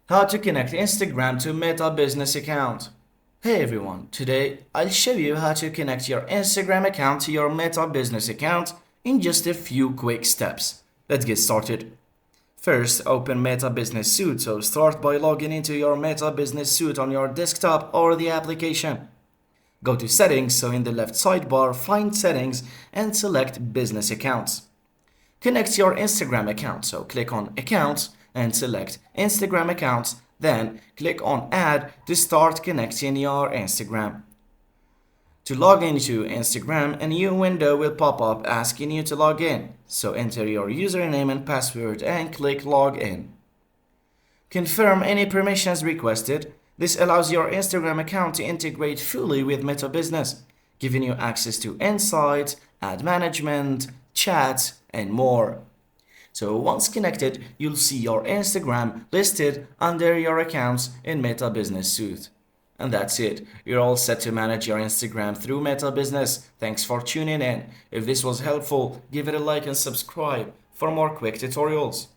How to connect Instagram to Meta Business account. Hey everyone, today I'll show you how to connect your Instagram account to your Meta Business account in just a few quick steps. Let's get started. First, open Meta Business Suite, so start by logging into your Meta Business Suite on your desktop or the application. Go to Settings, so in the left sidebar, find Settings and select Business Accounts. Connect your Instagram account, so click on Accounts and select Instagram Accounts, then click on Add to start connecting your Instagram. To log into Instagram, a new window will pop up asking you to log in, so enter your username and password and click Log In. Confirm any permissions requested. This allows your Instagram account to integrate fully with Meta Business, giving you access to insights, ad management, chats, and more. So once connected, you'll see your Instagram listed under your accounts in Meta Business Suite. And that's it. You're all set to manage your Instagram through Meta Business. Thanks for tuning in. If this was helpful, give it a like and subscribe for more quick tutorials.